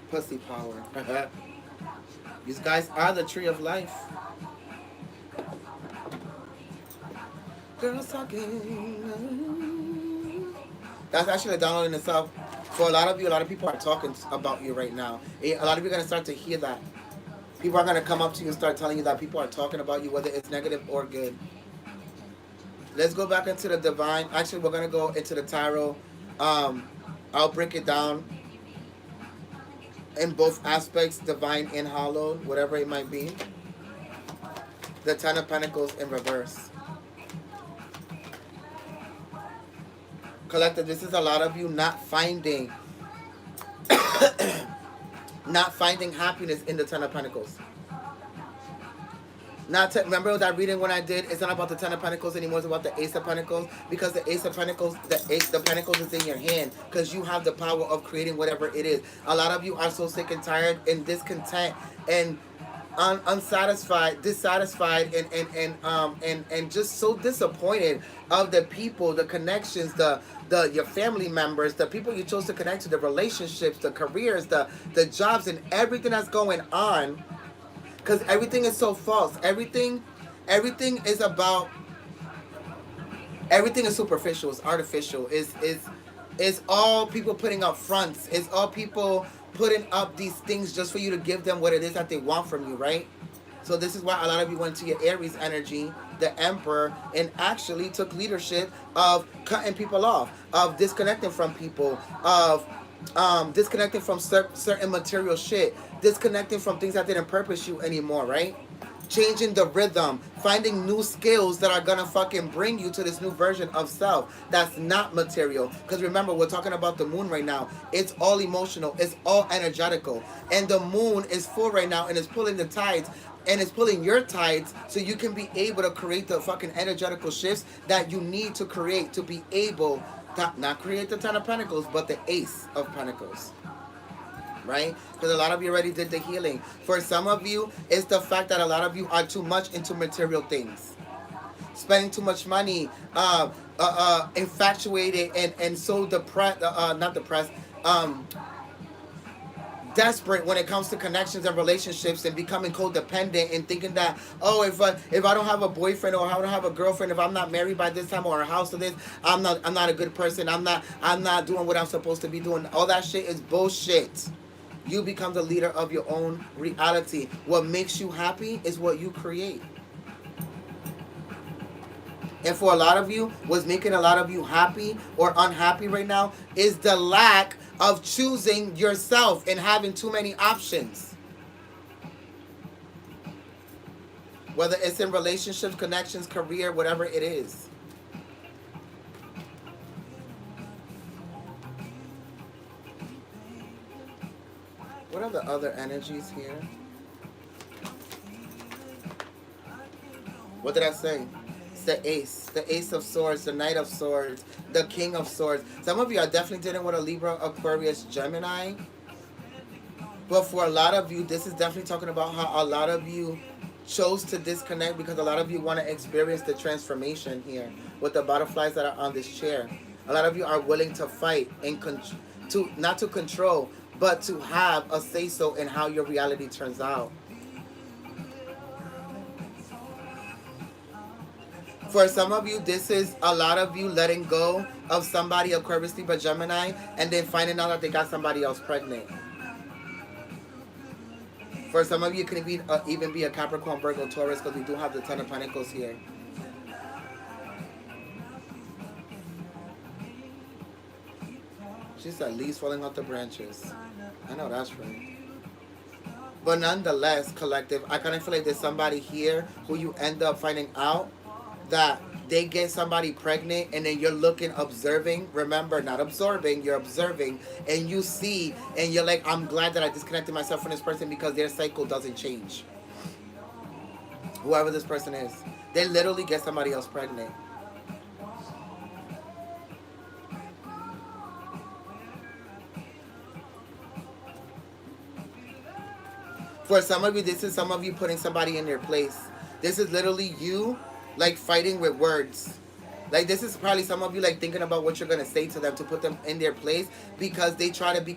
Pussy power. These guys are the tree of life. Girls talking. That's actually a download in itself. For a lot of you, a lot of people are talking about you right now. A lot of you are going to start to hear that. People are going to come up to you and start telling you that people are talking about you, whether it's negative or good. Let's go back into the divine. Actually, we're going to go into the tarot. I'll break it down in both aspects, divine and hollow, whatever it might be. The Ten of Pentacles in reverse. Collective, this is a lot of you not finding not finding happiness in the Ten of Pentacles. Remember that reading when I did, it's not about the Ten of Pentacles anymore, it's about the Ace of Pentacles, because the Ace of Pentacles, the Pentacles is in your hand, because you have the power of creating whatever it is. A lot of you are so sick and tired and discontent and unsatisfied, dissatisfied, and just so disappointed of the people, the connections, your family members, the people you chose to connect to, the relationships, the careers, the jobs, and everything that's going on. Because everything is so false. Everything is about. Everything is superficial. It's artificial. It's all people putting up fronts. It's all people putting up these things just for you to give them what it is that they want from you, right? So this is why a lot of you went to your Aries energy, the Emperor, and actually took leadership of cutting people off, of disconnecting from people, of disconnecting from certain material shit, disconnecting from things that didn't purpose you anymore, right? Changing the rhythm, finding new skills that are gonna fucking bring you to this new version of self that's not material. Because remember, we're talking about the moon right now. It's all emotional, it's all energetical, and the moon is full right now and it's pulling the tides, and it's pulling your tides, so you can be able to create the fucking energetical shifts that you need to create to be able to not create the Ten of Pentacles, but the Ace of Pentacles. Right? Because a lot of you already did the healing. For some of you, it's the fact that a lot of you are too much into material things. Spending too much money, infatuated, and so depressed, not depressed, desperate when it comes to connections and relationships, and becoming codependent and thinking that, oh, if I don't have a boyfriend or I don't have a girlfriend, if I'm not married by this time or a house or this, I'm not a good person. I'm not doing what I'm supposed to be doing. All that shit is bullshit. You become the leader of your own reality. What makes you happy is what you create. And for a lot of you, what's making a lot of you happy or unhappy right now is the lack of choosing yourself and having too many options. Whether it's in relationships, connections, career, whatever it is. What are the other energies here? What did I say? It's the Ace of Swords, the Knight of Swords, the King of Swords. Some of you are definitely dealing with a Libra, Aquarius, Gemini. But for a lot of you, this is definitely talking about how a lot of you chose to disconnect because a lot of you want to experience the transformation here with the butterflies that are on this chair. A lot of you are willing to fight and to not to control, but to have a say-so in how your reality turns out. For some of you, this is a lot of you letting go of somebody, Aquarius, Libra, Gemini, and then finding out that they got somebody else pregnant. For some of you, it can even be a Capricorn, Virgo, Taurus, because we do have the Ten of Pentacles here. She said, leaves falling off the branches. I know that's right. But nonetheless, collective, I kind of feel like there's somebody here who you end up finding out that they get somebody pregnant, and then you're looking, observing. Remember, not absorbing, you're observing, and you see, and you're like, I'm glad that I disconnected myself from this person because their cycle doesn't change. Whoever this person is, they literally get somebody else pregnant. For some of you, this is some of you putting somebody in their place. This is literally you, like, fighting with words. Like, this is probably some of you, like, thinking about what you're going to say to them to put them in their place, because they try to be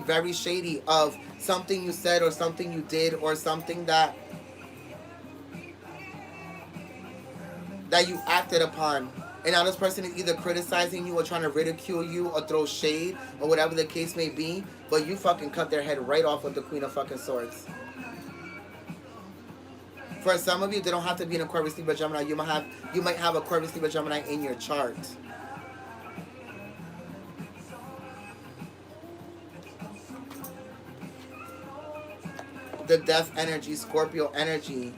very shady of something you said or something you did or something that you acted upon. And now this person is either criticizing you or trying to ridicule you or throw shade or whatever the case may be, but you fucking cut their head right off with the Queen of fucking Swords. For some of you, they don't have to be an Aquarius, Libra, Gemini. You might have Aquarius, Libra, Gemini in your chart. The Death energy, Scorpio energy.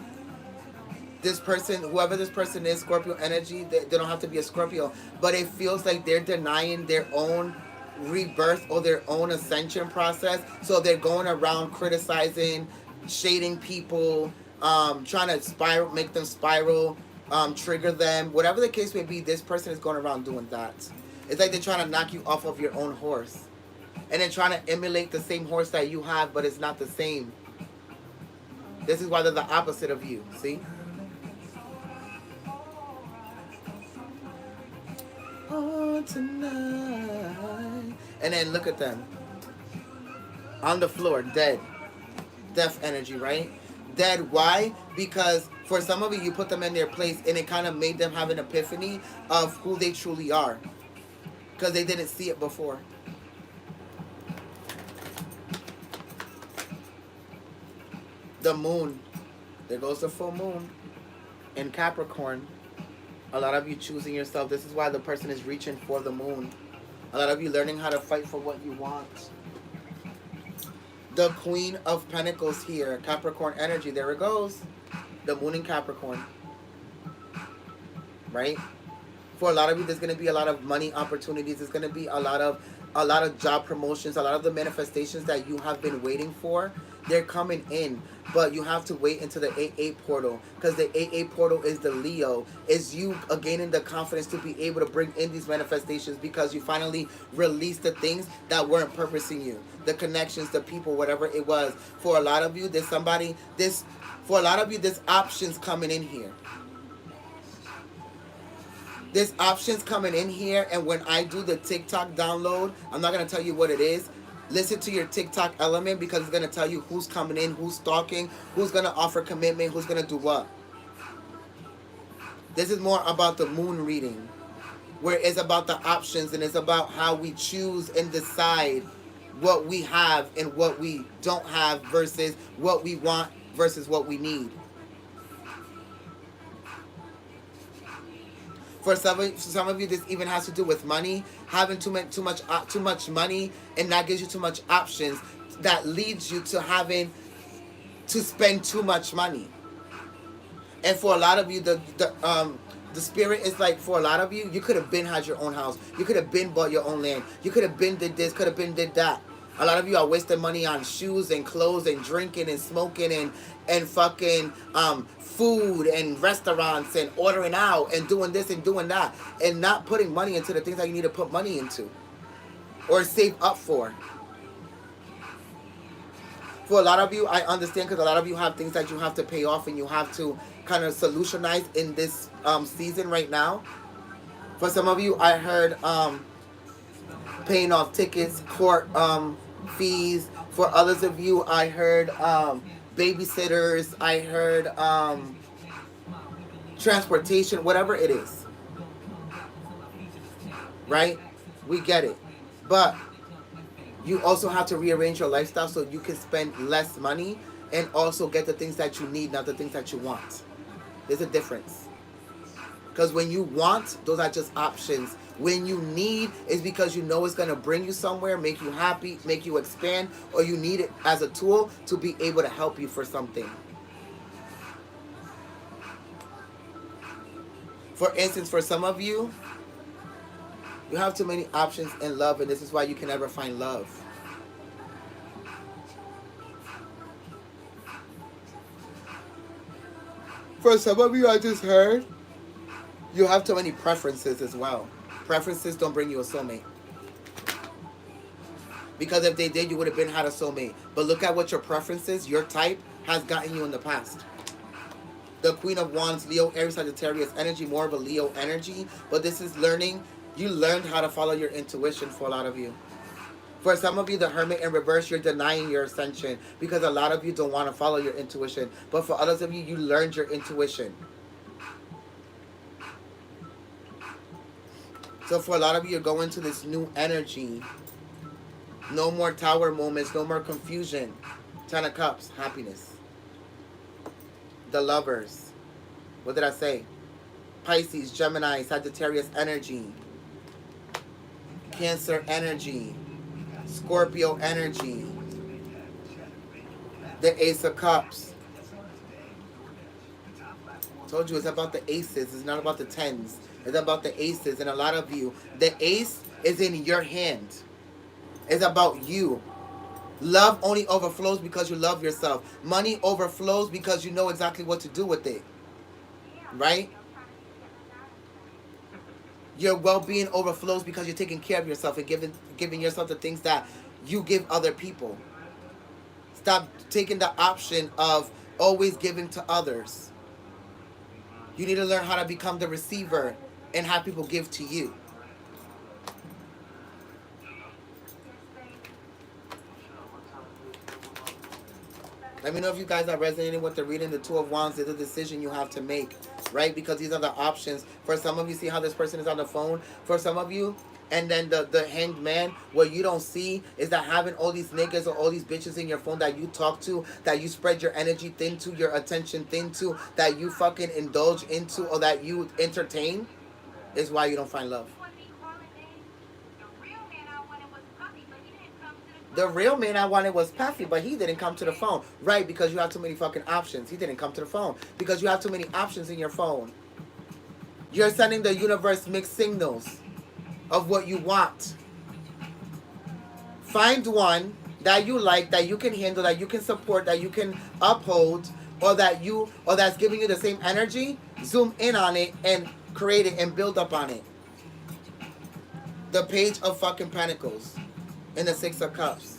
This person, whoever this person is, Scorpio energy, they don't have to be a Scorpio, but it feels like they're denying their own rebirth or their own ascension process. So they're going around criticizing, shading people, trying to spiral, make them spiral, trigger them, whatever the case may be. This person is going around doing that. It's like they're trying to knock you off of your own horse, and then trying to emulate the same horse that you have, but it's not the same. This is why they're the opposite of you. See? Oh, tonight. And then look at them on the floor, dead. Death energy, right? Dead. Why? Because for some of you put them in their place, and it kind of made them have an epiphany of who they truly are, because they didn't see it before. The moon. There goes the full moon in Capricorn. A lot of you choosing yourself. This is why the person is reaching for the moon. A lot of you learning how to fight for what you want. The Queen of Pentacles here. Capricorn energy. There it goes. The moon in Capricorn. Right? For a lot of you, there's going to be a lot of money opportunities. There's going to be a lot of job promotions. A lot of the manifestations that you have been waiting for, they're coming in. But you have to wait until the 8-8 portal, because the 8-8 portal is the Leo. Is you gaining the confidence to be able to bring in these manifestations, because you finally released the things that weren't purposing you. The connections, the people, whatever it was. For a lot of you, there's options coming in here. There's options coming in here, and when I do the TikTok download, I'm not going to tell you what it is. Listen to your TikTok element, because it's going to tell you who's coming in, who's stalking, who's going to offer commitment, who's going to do what. This is more about the moon reading, where it's about the options, and it's about how we choose and decide what we have and what we don't have versus what we want versus what we need. For some of you, this even has to do with money. Having too much money, and that gives you too much options. That leads you to having to spend too much money. And for a lot of you, the spirit is like, for a lot of you, you could have been had your own house. You could have been bought your own land. You could have been did this. Could have been did that. A lot of you are wasting money on shoes and clothes and drinking and smoking and fucking food and restaurants and ordering out and doing this and doing that, and not putting money into the things that you need to put money into or save up for. For a lot of you, I understand, because a lot of you have things that you have to pay off and you have to kind of solutionize in this season right now. For some of you, I heard paying off tickets, court fees. For others of you, I heard babysitters. I heard transportation, whatever it is. Right? We get it. But you also have to rearrange your lifestyle so you can spend less money and also get the things that you need, not the things that you want. There's a difference. Because when you want, those are just options. When you need, is because you know it's going to bring you somewhere, make you happy, make you expand, or you need it as a tool to be able to help you for something. For instance, for some of you, you have too many options in love, and this is why you can never find love. For some of you, I just heard, you have too many preferences as well. Preferences don't bring you a soulmate. Because if they did, you would have been had a soulmate. But look at what your preferences, your type, has gotten you in the past. The Queen of Wands, Leo, Aries, Sagittarius energy, more of a Leo energy. But this is learning. You learned how to follow your intuition for a lot of you. For some of you, the Hermit in reverse, you're denying your ascension because a lot of you don't want to follow your intuition. But for others of you, you learned your intuition. So for a lot of you, you're going to this new energy. No more tower moments, no more confusion. Ten of Cups, happiness. The Lovers. What did I say? Pisces, Gemini, Sagittarius energy. Cancer energy. Scorpio energy. The Ace of Cups. Told you it's about the aces. It's not about the tens. It's about the aces. And a lot of you, the ace is in your hand. It's about you. Love only overflows because you love yourself. Money overflows because you know exactly what to do with it. Right? Your well-being overflows because you're taking care of yourself and giving yourself the things that you give other people. Stop taking the option of always giving to others. You need to learn how to become the receiver and have people give to you. Let me know if you guys are resonating with the reading. The Two of Wands is a decision you have to make, right? Because these are the options. For some of you, see how this person is on the phone? For some of you, and then the Hanged Man, what you don't see is that having all these niggas or all these bitches in your phone that you talk to, that you spread your energy thin to, your attention thin to, that you fucking indulge into, or that you entertain, is why you don't find love. The real man I wanted was Puffy, but he didn't come to the phone. Right, because you have too many fucking options. He didn't come to the phone because you have too many options in your phone. You're sending the universe mixed signals of what you want. Find one that you like, that you can handle, that you can support, that you can uphold, or that's giving you the same energy. Zoom in on it and create it and build up on it. The Page of fucking Pentacles. And the Six of Cups.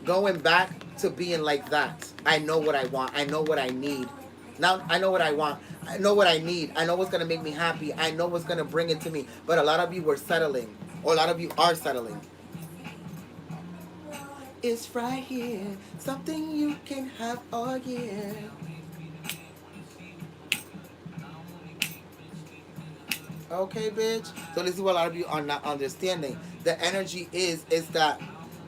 Going back to being like that. I know what I want. I know what I need. Now I know what I want. I know what I need. I know what's going to make me happy. I know what's going to bring it to me. But a lot of you were settling. Or a lot of you are settling. It's right here. Something you can have all year. Okay, bitch. So this is what a lot of you are not understanding. The energy is that,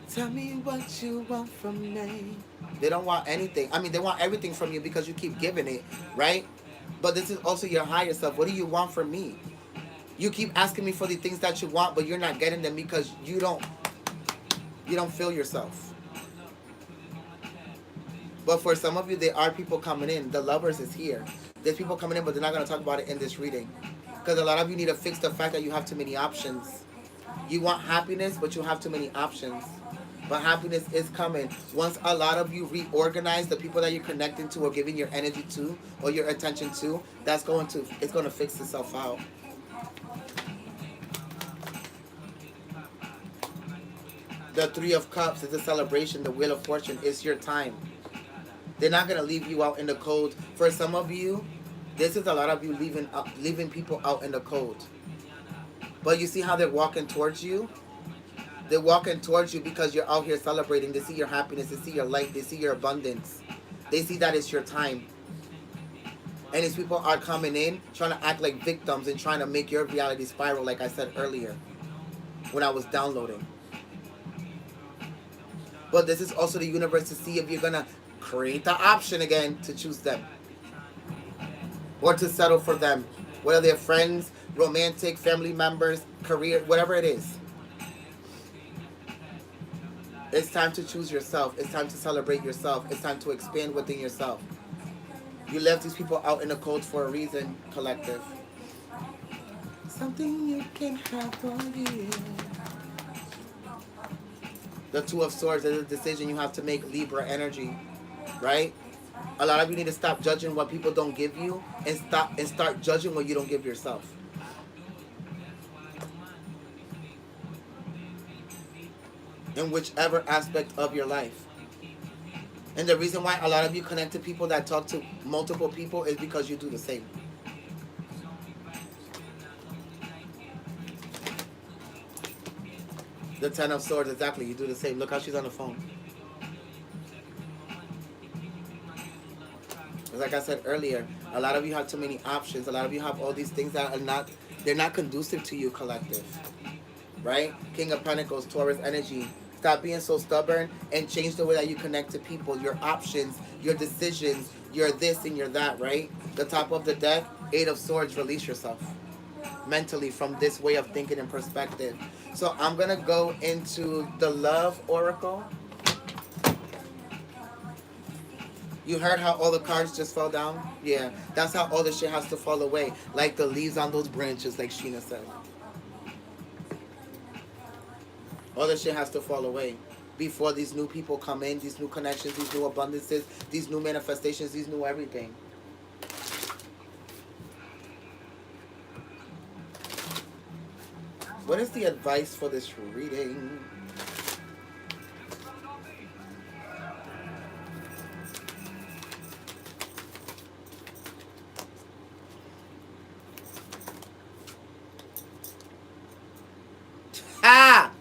tell me what you want from me. They don't want anything. I mean, they want everything from you because you keep giving it, right? But this is also your higher self. What do you want from me? You keep asking me for the things that you want, but you're not getting them because you don't feel yourself. But for some of you, there are people coming in. The Lovers is here. There's people coming in, but they're not going to talk about it in this reading. Because a lot of you need to fix the fact that you have too many options. You want happiness, but you have too many options. But happiness is coming. Once a lot of you reorganize the people that you're connecting to or giving your energy to or your attention to, it's going to fix itself out. The Three of Cups is a celebration. The Wheel of Fortune is your time. They're not going to leave you out in the cold. For some of you, this is a lot of you leaving people out in the cold. But you see how they're walking towards you? They're walking towards you because you're out here celebrating. They see your happiness. They see your light. They see your abundance. They see that it's your time. And these people are coming in, trying to act like victims and trying to make your reality spiral, like I said earlier when I was downloading. But this is also the universe to see if you're going to create the option again to choose them. Or to settle for them. Whether they're friends, romantic, family members, career, whatever it is. It's time to choose yourself. It's time to celebrate yourself. It's time to expand within yourself. You left these people out in the cold for a reason, collective. Something you can have on you. The Two of Swords is a decision you have to make, Libra energy. Right? A lot of you need to stop judging what people don't give you and start judging what you don't give yourself. in whichever aspect of your life. And the reason why a lot of you connect to people that talk to multiple people is because you do the same. The Ten of Swords, exactly. You do the same. Look how she's on the phone. Like I said earlier, a lot of you have too many options. A lot of you have all these things that are not, they're not conducive to you, collective. Right? King of Pentacles, Taurus energy. Stop being so stubborn and change the way that you connect to people. Your options, your decisions, your this and your that, right? The top of the deck, Eight of Swords, release yourself mentally from this way of thinking and perspective. So I'm going to go into the Love Oracle. You heard how all the cards just fell down? Yeah, that's how all the shit has to fall away. Like the leaves on those branches, like Sheena said. All the shit has to fall away before these new people come in, these new connections, these new abundances, these new manifestations, these new everything. What is the advice for this reading? Ah!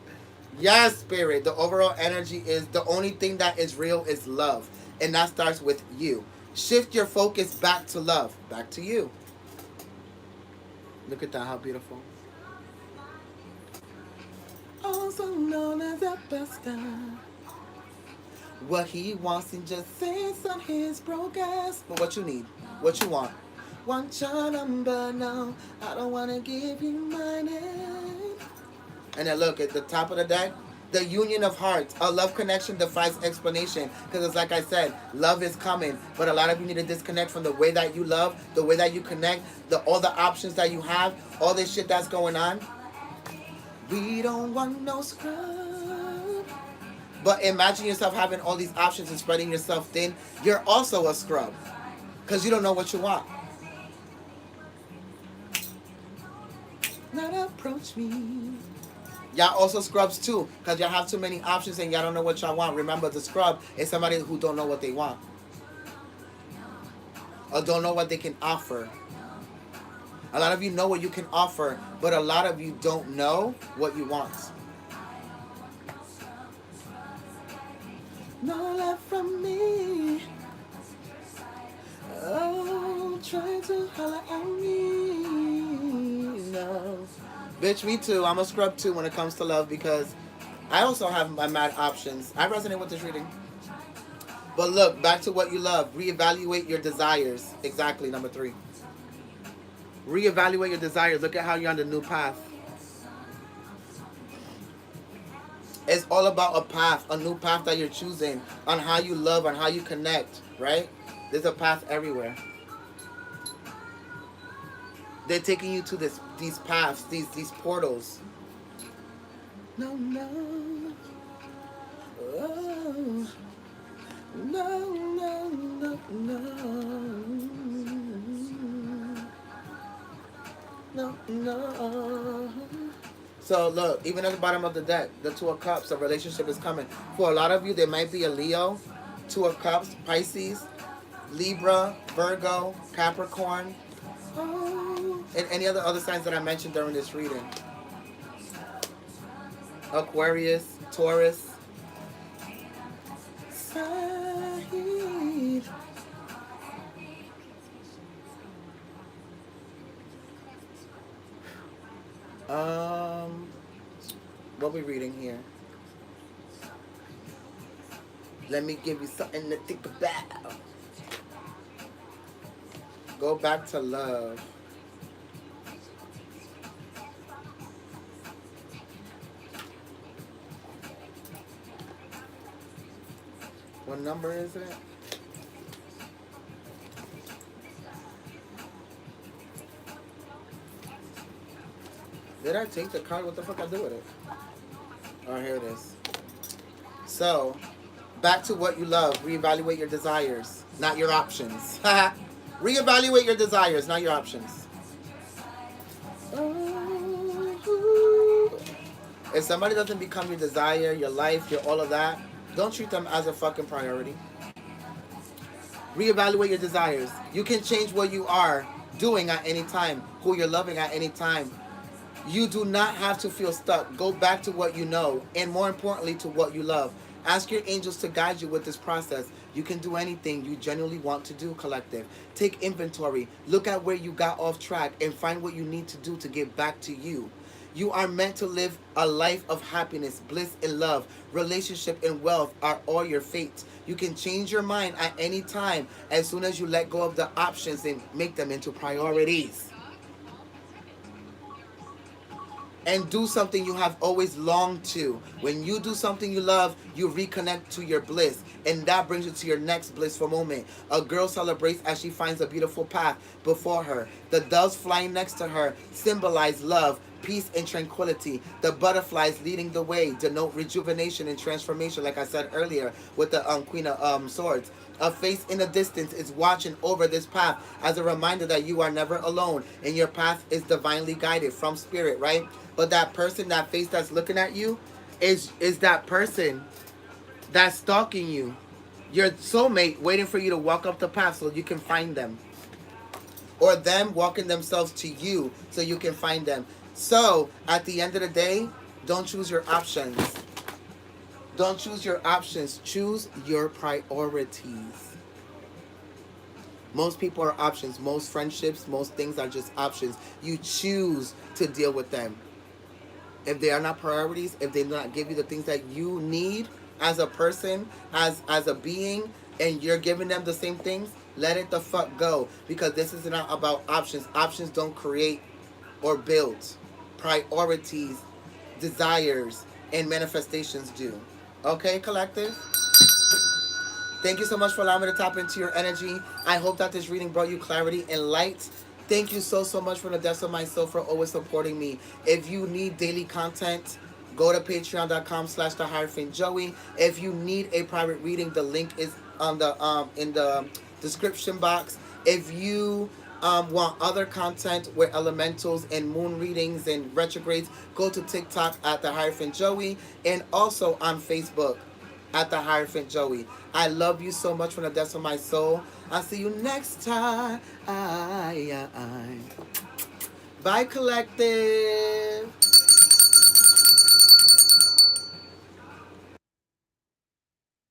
Yes, Spirit. The overall energy is the only thing that is real is love. And that starts with you. Shift your focus back to love. Back to you. Look at that. How beautiful. Also known as a buster. What he wants and just sits on his broke ass. But what you need? What you want? Want your number? No, I don't want to give you my name. And then look at the top of the deck. The union of hearts. A love connection defies explanation. Because it's like I said, love is coming. But a lot of you need to disconnect from the way that you love, the way that you connect, all the options that you have, all this shit that's going on. We don't want no scrub. But imagine yourself having all these options and spreading yourself thin. You're also a scrub. Because you don't know what you want. Not approach me. Y'all also scrubs too. Because y'all have too many options and y'all don't know what y'all want. Remember, the scrub is somebody who don't know what they want. Or don't know what they can offer. A lot of you know what you can offer, but a lot of you don't know what you want. No love from me. Oh, trying to holler at me. No. Bitch, me too. I'm a scrub too when it comes to love because I also have my mad options. I resonate with this reading. But look, back to what you love. Reevaluate your desires. Exactly, number 3. Reevaluate your desires. Look at how you're on the new path. It's all about a path, a new path that you're choosing on how you love, on how you connect, right? There's a path everywhere. They're taking you to these paths, these portals. No, no. Oh. No, no, no, no. No, no. So look, even at the bottom of the deck, the Two of Cups, a relationship is coming. For a lot of you, there might be a Leo, Two of Cups, Pisces, Libra, Virgo, Capricorn, and any other signs that I mentioned during this reading. Aquarius, Taurus. Sahid. What we reading here? Let me give you something to think about. Go back to love. What number is it? Did I take the card? What the fuck I do with it? Oh, here it is. So, back to what you love. Reevaluate your desires, not your options. Reevaluate your desires, not your options. If somebody doesn't become your desire, your life, your all of that, don't treat them as a fucking priority. Reevaluate your desires. You can change what you are doing at any time, who you're loving at any time. You do not have to feel stuck. Go back to what you know, and more importantly, to what you love. Ask your angels to guide you with this process. You can do anything you genuinely want to do, collective. Take inventory. Look at where you got off track and find what you need to do to get back to you. You are meant to live a life of happiness, bliss, and love. Relationship and wealth are all your fate. You can change your mind at any time as soon as you let go of the options and make them into priorities. And do something you have always longed to. When you do something you love, you reconnect to your bliss, and that brings you to your next blissful moment. A girl celebrates as she finds a beautiful path before her. The doves flying next to her symbolize love, peace, and tranquility. The butterflies leading the way denote rejuvenation and transformation, like I said earlier with the Queen of Swords. A face in the distance is watching over this path as a reminder that you are never alone and your path is divinely guided from spirit, right? But that person, that face that's looking at you, is that person that's stalking you. Your soulmate waiting for you to walk up the path so you can find them. Or them walking themselves to you so you can find them. So, at the end of the day, don't choose your options. Don't choose your options. Choose your priorities. Most people are options. Most friendships, most things are just options. You choose to deal with them. If they are not priorities, if they do not give you the things that you need as a person, as a being, and you're giving them the same things, let it the fuck go. Because this is not about options. Options don't create or build. Priorities, desires, and manifestations do. Okay, collective? Thank you so much for allowing me to tap into your energy. I hope that this reading brought you clarity and light. Thank you so much from the depths of my soul for always supporting me. If you need daily content, go to patreon.com/the-joey. If you need a private reading, the link is on the in the description box. If you want other content with elementals and moon readings and retrogrades, go to TikTok at the-joey and also on Facebook at the-joey. I love you so much from the depths of my soul. I'll see you next time. Bye, collective.